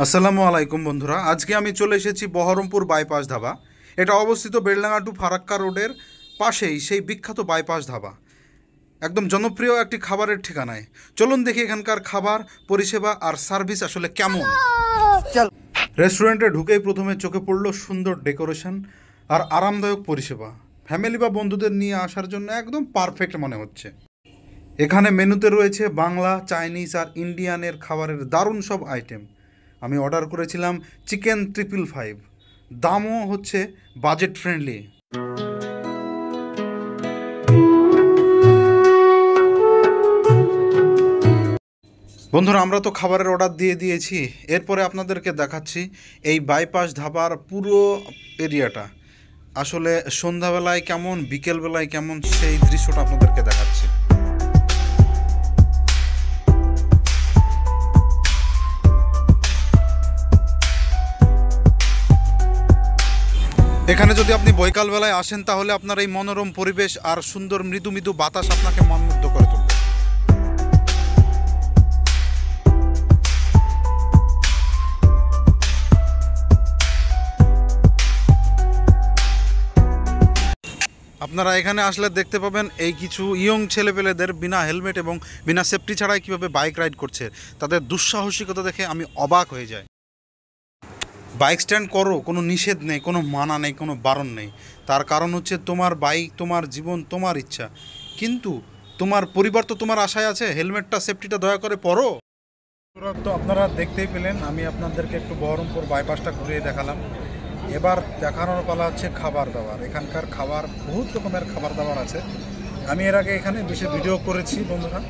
আসসালামু আলাইকুম বন্ধুরা, আজকে আমি চলে এসেছি বহরমপুর বাইপাস ধাবা। এটা অবস্থিত বেলডাঙ্গা টু ফারাক্কা রোডের পাশেই সেই বিখ্যাত বাইপাস ধাবা, একদম জনপ্রিয় একটি খাবারের ঠিকানায়। চলুন দেখি এখানকার খাবার, পরিষেবা আর সার্ভিস আসলে কেমন। রেস্টুরেন্টে ঢুকেই প্রথমে চোখে পড়ল সুন্দর ডেকোরেশন আর আরামদায়ক পরিষেবা। ফ্যামিলি বা বন্ধুদের নিয়ে আসার জন্য একদম পারফেক্ট মনে হচ্ছে। এখানে মেনুতে রয়েছে বাংলা, চাইনিজ আর ইন্ডিয়ানের খাবারের দারুণ সব আইটেম। আমি অর্ডার করেছিলাম চিকেন 555। দামও হচ্ছে বাজেট ফ্রেন্ডলি। বন্ধুরা, আমরা তো খাবারের অর্ডার দিয়ে দিয়েছি। এরপরে আপনাদেরকে দেখাচ্ছি এই বাইপাস ধাবার পুরো এরিয়াটা আসলে সন্ধ্যাবেলায় কেমন, বিকেলবেলায় কেমন, সেই দৃশ্যটা আপনাদেরকে দেখাচ্ছি। এখানে যদি আপনি বৈকালবেলায় আসেন তাহলে আপনার এই মনোরম পরিবেশ আর সুন্দর মৃদু মৃদু বাতাস আপনাকে মনমুগ্ধ করে তুলবে। আপনারা এখানে আসলে দেখতে পাবেন এই কিছু ইয়ং ছেলেপেলেদের বিনা হেলমেট এবং বিনা সেফটি ছাড়াই কীভাবে বাইক রাইড করছে। তাদের দুঃসাহসিকতা দেখে আমি অবাক হয়ে যাই। বাইক স্ট্যান্ড করো, কোনো নিষেধ নেই, কোনো মানা নেই, কোনো বারণ নেই। তার কারণ হচ্ছে তোমার বাইক, তোমার জীবন, তোমার ইচ্ছা। কিন্তু তোমার পরিবার তো তোমার আশায় আছে। হেলমেটটা, সেফটিটা দয়া করে পরো। তো আপনারা দেখতেই পেলেন, আমি আপনাদেরকে একটু বহরমপুর বাইপাসটা ঘুরিয়ে দেখালাম। এবার দেখানোর পালা হচ্ছে খাবার দাবার। এখানকার খাবার, বহুত রকমের খাবার দাবার আছে। আমি এর আগে এখানে বেশি ভিডিও করেছি বন্ধুরা,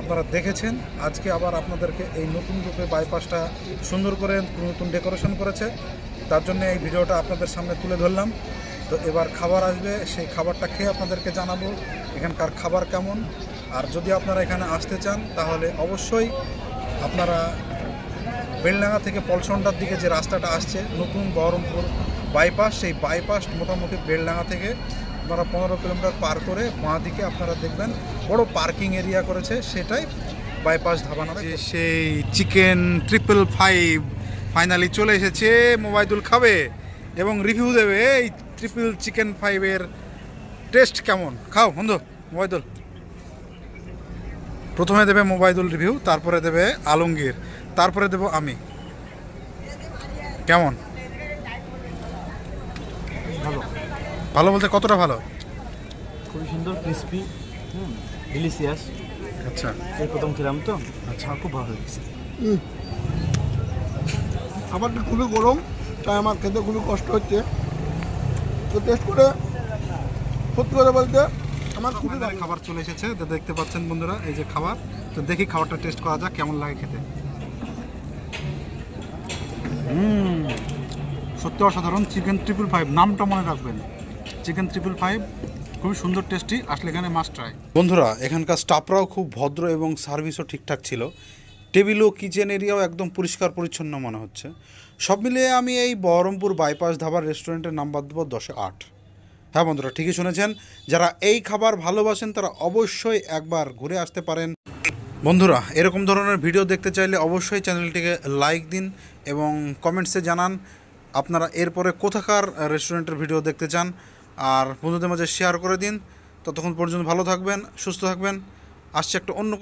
আপনারা দেখেছেন। আজকে আবার আপনাদেরকে এই নতুন রূপে বাইপাসটা সুন্দর করে নতুন ডেকোরেশন করেছে, তার জন্য এই ভিডিওটা আপনাদের সামনে তুলে ধরলাম। তো এবার খাবার আসবে, সেই খাবারটা খেয়ে আপনাদেরকে জানাবো এখানকার খাবার কেমন। আর যদি আপনারা এখানে আসতে চান তাহলে অবশ্যই আপনারা বেলডাঙ্গা থেকে পলসন্ডার দিকে যে রাস্তাটা আসছে নতুন বহরমপুর বাইপাস, সেই বাইপাস মোটামুটি বেলডাঙ্গা থেকে আপনারা 15 কিলোমিটার পার করে বাঁ দিকে আপনারা দেখবেন বড় পার্কিং এরিয়া করেছে, সেটাই বাইপাস ধাবা নামে। সেই চিকেন 555 ফাইনালি চলে এসেছে। মোবাইদুল খাবে এবং রিভিউ দেবে এই চিকেন 5-এর টেস্ট কেমন। খাও বন্ধু। মোবাইদুল প্রথমে দেবে, মোবাইদুল রিভিউ, তারপরে দেবে আলমগীর, তারপরে দেব আমি। কেমন? ভালো। ভালো বলতে কতটা ভালো? খুবই সুন্দর, ক্রিস্পি, ডিলিশিয়াস। আচ্ছা, এই প্রথম খেলাম তো। আচ্ছা, খুব ভালো লেগেছে। খাবারটা খুবই গরম, তাই আমার খেতে খুবই কষ্ট হচ্ছে। তো টেস্ট করে সত্যি করে বলতে আমার খুবই ভালো। খাবার চলে এসেছে, তো দেখতে পাচ্ছেন বন্ধুরা এই যে খাবার। তো দেখি খাবারটা টেস্ট করা যাক কেমন লাগে খেতে। সত্যি অসাধারণ। চিকেন 555, নামটা মনে রাখবেন, চিকেন 555, খুবই সুন্দর, টেস্টি। আসলে এখানে মাস্ট ট্রাই। বন্ধুরা, এখানকার স্টাফরাও খুব ভদ্র এবং সার্ভিসও ঠিকঠাক ছিল। টেবিল ও কিচেন এরিয়াও একদম পরিষ্কার পরিচ্ছন্ন মনে হচ্ছে। সব মিলিয়ে আমি এই বহরমপুর বাইপাস ধাবার রেস্টুরেন্টের নাম্বার দেবো 10-8। হ্যাঁ বন্ধুরা, ঠিকই শুনেছেন। যারা এই খাবার ভালোবাসেন তারা অবশ্যই একবার ঘুরে আসতে পারেন। বন্ধুরা, এরকম ধরনের ভিডিও দেখতে চাইলে অবশ্যই চ্যানেলটিকে লাইক দিন এবং কমেন্টসে জানান আপনারা এরপরে কোথাকার রেস্টুরেন্টের ভিডিও দেখতে চান। আর বন্ধুদের মাঝে শেয়ার করে দিন। ততক্ষণ পর্যন্ত ভালো থাকবেন, সুস্থ থাকবেন। আসছে একটা অন্য